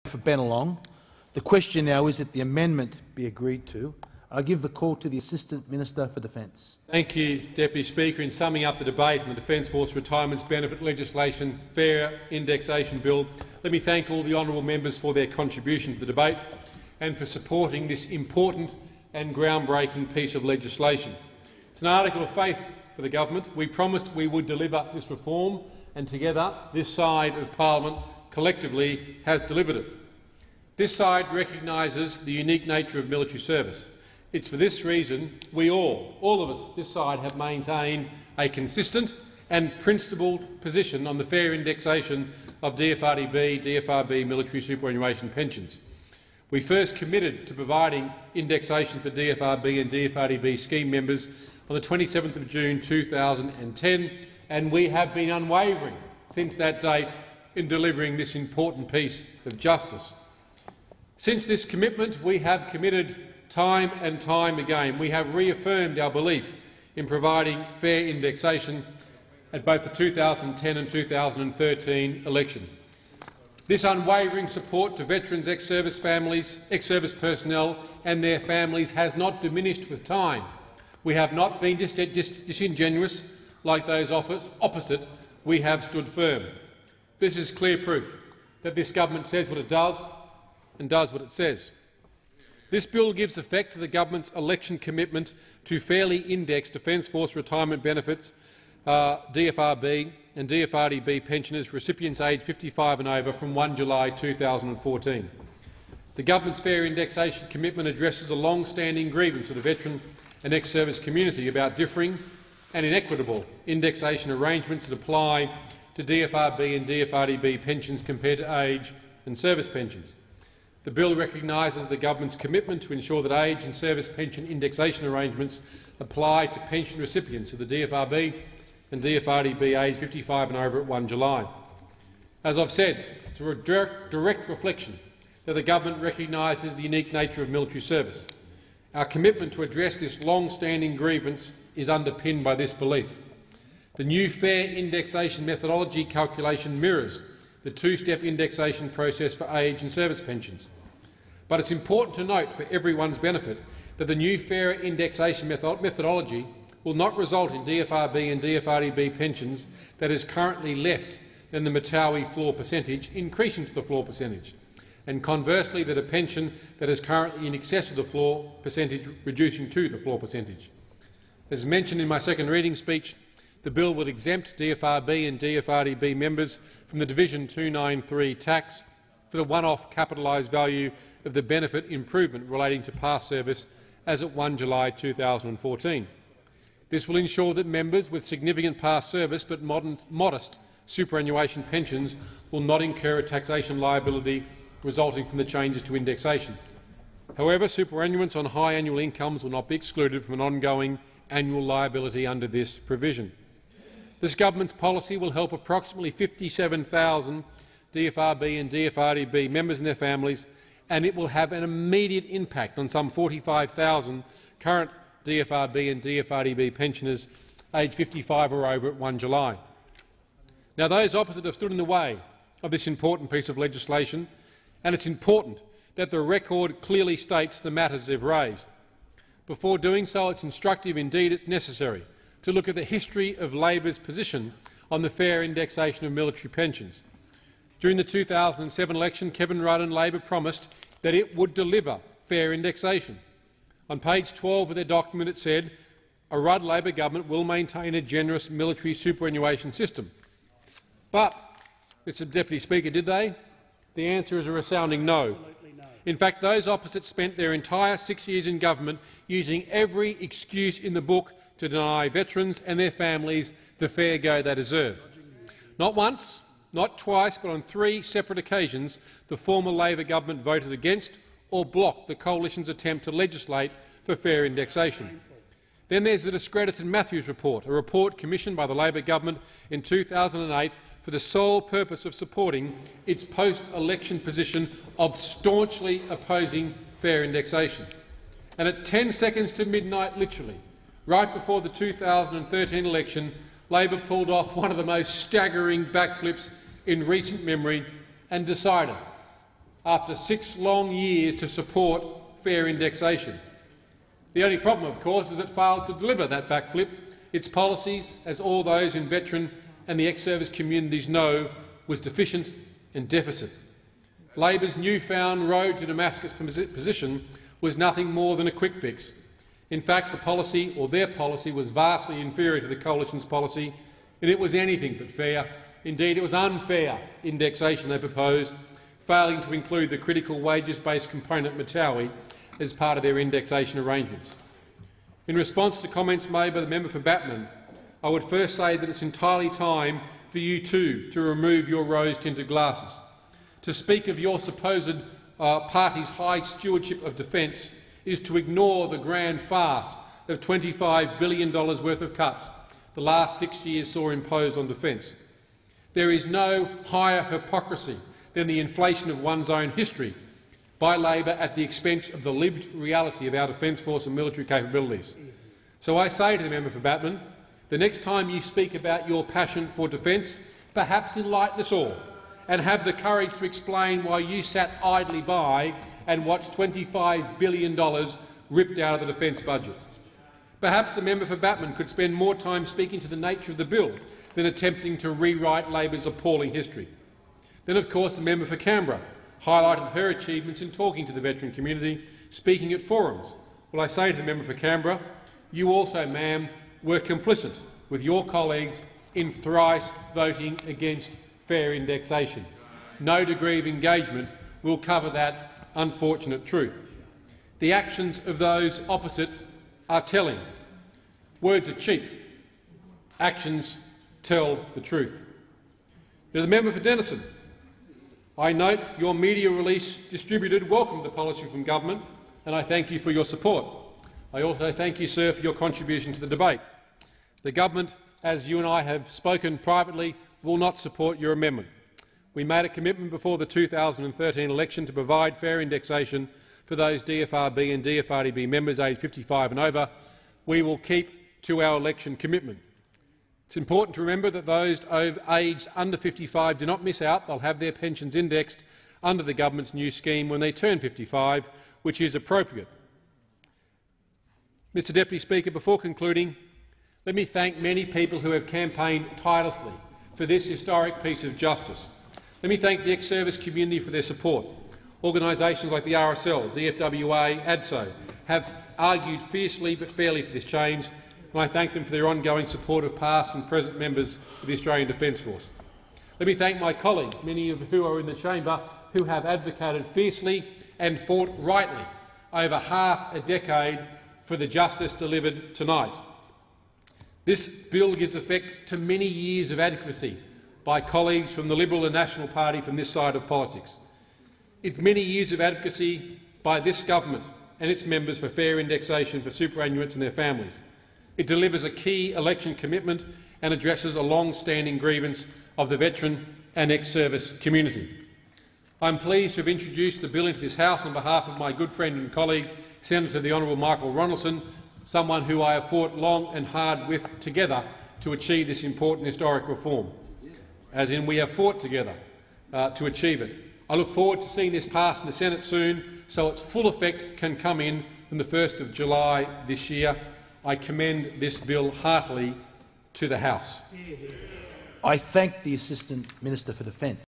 for Bennelong. The question now is that the amendment be agreed to. I give the call to the Assistant Minister for Defence. Thank you, Deputy Speaker. In summing up the debate on the Defence Force Retirements Benefit Legislation Fair Indexation Bill, let me thank all the honourable members for their contribution to the debate and for supporting this important and groundbreaking piece of legislation. It's an article of faith for the government. We promised we would deliver this reform, and together this side of parliament collectively has delivered it. This side recognises the unique nature of military service. It's for this reason we all of us this side, have maintained a consistent and principled position on the fair indexation of DFRDB, DFRB military superannuation pensions. We first committed to providing indexation for DFRB and DFRDB scheme members on the 27th of June 2010, and we have been unwavering since that date in delivering this important piece of justice. Since this commitment, we have committed time and time again. We have reaffirmed our belief in providing fair indexation at both the 2010 and 2013 election. This unwavering support to veterans, ex-service families, ex-service personnel and their families has not diminished with time. We have not been disingenuous like those opposite. We have stood firm. This is clear proof that this government says what it does and does what it says. This bill gives effect to the government's election commitment to fairly index Defence Force retirement benefits, DFRB and DFRDB pensioners recipients aged 55 and over from 1 July 2014. The government's fair indexation commitment addresses a long-standing grievance of the veteran and ex-service community about differing and inequitable indexation arrangements that apply to DFRB and DFRDB pensions compared to age and service pensions. The bill recognises the government's commitment to ensure that age and service pension indexation arrangements apply to pension recipients of the DFRB and DFRDB aged 55 and over at 1 July. As I've said, it's a direct reflection that the government recognises the unique nature of military service. Our commitment to address this long-standing grievance is underpinned by this belief. The new fair indexation methodology calculation mirrors the two-step indexation process for age and service pensions. But it's important to note, for everyone's benefit, that the new fair indexation methodology will not result in DFRB and DFRDB pensions that is currently left in the Matawi floor percentage increasing to the floor percentage, and conversely that a pension that is currently in excess of the floor percentage reducing to the floor percentage. As mentioned in my second reading speech, the bill would exempt DFRB and DFRDB members from the Division 293 tax for the one-off capitalised value of the benefit improvement relating to past service as at 1 July 2014. This will ensure that members with significant past service but modest superannuation pensions will not incur a taxation liability resulting from the changes to indexation. However, superannuants on high annual incomes will not be excluded from an ongoing annual liability under this provision. This government's policy will help approximately 57,000 DFRB and DFRDB members and their families, and it will have an immediate impact on some 45,000 current DFRB and DFRDB pensioners aged 55 or over at 1 July. Now, those opposite have stood in the way of this important piece of legislation, and it's important that the record clearly states the matters they've raised. Before doing so, it's instructive, indeed it's necessary, to look at the history of Labor's position on the fair indexation of military pensions. During the 2007 election, Kevin Rudd and Labor promised that it would deliver fair indexation. On page 12 of their document it said, "A Rudd-Labor government will maintain a generous military superannuation system." But, Mr Deputy Speaker, did they? The answer is a resounding no. In fact, those opposite spent their entire 6 years in government using every excuse in the book to deny veterans and their families the fair go they deserve. Not once, not twice, but on 3 separate occasions, the former Labor government voted against or blocked the coalition's attempt to legislate for fair indexation. Then there's the discredited Matthews report, a report commissioned by the Labor government in 2008 for the sole purpose of supporting its post-election position of staunchly opposing fair indexation. And at 10 seconds to midnight, literally, right before the 2013 election, Labor pulled off one of the most staggering backflips in recent memory and decided after 6 long years to support fair indexation. The only problem, of course, is it failed to deliver that backflip. Its policies, as all those in veteran and the ex-service communities know, was deficient and deficit. Labor's newfound road to Damascus position was nothing more than a quick fix. In fact, the policy, or their policy, was vastly inferior to the Coalition's policy, and it was anything but fair. Indeed, it was unfair indexation they proposed, failing to include the critical wages-based component Matawi as part of their indexation arrangements. In response to comments made by the member for Batman, I would first say that it's entirely time for you too to remove your rose-tinted glasses. To speak of your supposed party's high stewardship of defence is to ignore the grand farce of $25 billion worth of cuts the last 6 years saw imposed on defence. There is no higher hypocrisy than the inflation of one's own history by Labor at the expense of the lived reality of our Defence Force and military capabilities. So I say to the member for Batman, the next time you speak about your passion for defence, perhaps enlighten us all and have the courage to explain why you sat idly by and watched $25 billion ripped out of the defence budget. Perhaps the member for Batman could spend more time speaking to the nature of the bill than attempting to rewrite Labor's appalling history. Then, of course, the member for Canberra highlighted her achievements in talking to the veteran community, speaking at forums. Well, I say to the member for Canberra, you also, ma'am, were complicit with your colleagues in thrice voting against fair indexation. No degree of engagement will cover that unfortunate truth. The actions of those opposite are telling. Words are cheap. Actions tell the truth. To the member for Denison, I note your media release distributed welcomed the policy from government, and I thank you for your support. I also thank you, sir, for your contribution to the debate. The government, as you and I have spoken privately, will not support your amendment. We made a commitment before the 2013 election to provide fair indexation for those DFRB and DFRDB members aged 55 and over. We will keep to our election commitment. It's important to remember that those aged under 55 do not miss out. They'll have their pensions indexed under the government's new scheme when they turn 55, which is appropriate. Mr Deputy Speaker, before concluding, let me thank many people who have campaigned tirelessly for this historic piece of justice. Let me thank the ex-service community for their support. Organisations like the RSL, DFWA, ADSO have argued fiercely but fairly for this change, and I thank them for their ongoing support of past and present members of the Australian Defence Force. Let me thank my colleagues, many of who are in the chamber, who have advocated fiercely and fought rightly over half a decade for the justice delivered tonight. This bill gives effect to many years of advocacy by colleagues from the Liberal and National Party from this side of politics. It's many years of advocacy by this government and its members for fair indexation for superannuants and their families. It delivers a key election commitment and addresses a long-standing grievance of the veteran and ex-service community. I am pleased to have introduced the bill into this House on behalf of my good friend and colleague, Senator the Honourable Michael Ronaldson, someone who I have fought long and hard with together to achieve this important historic reform, as in we have fought together to achieve it. I look forward to seeing this passed in the Senate soon, so its full effect can come in from the 1st of July this year. I commend this bill heartily to the House. I thank the Assistant Minister for Defence.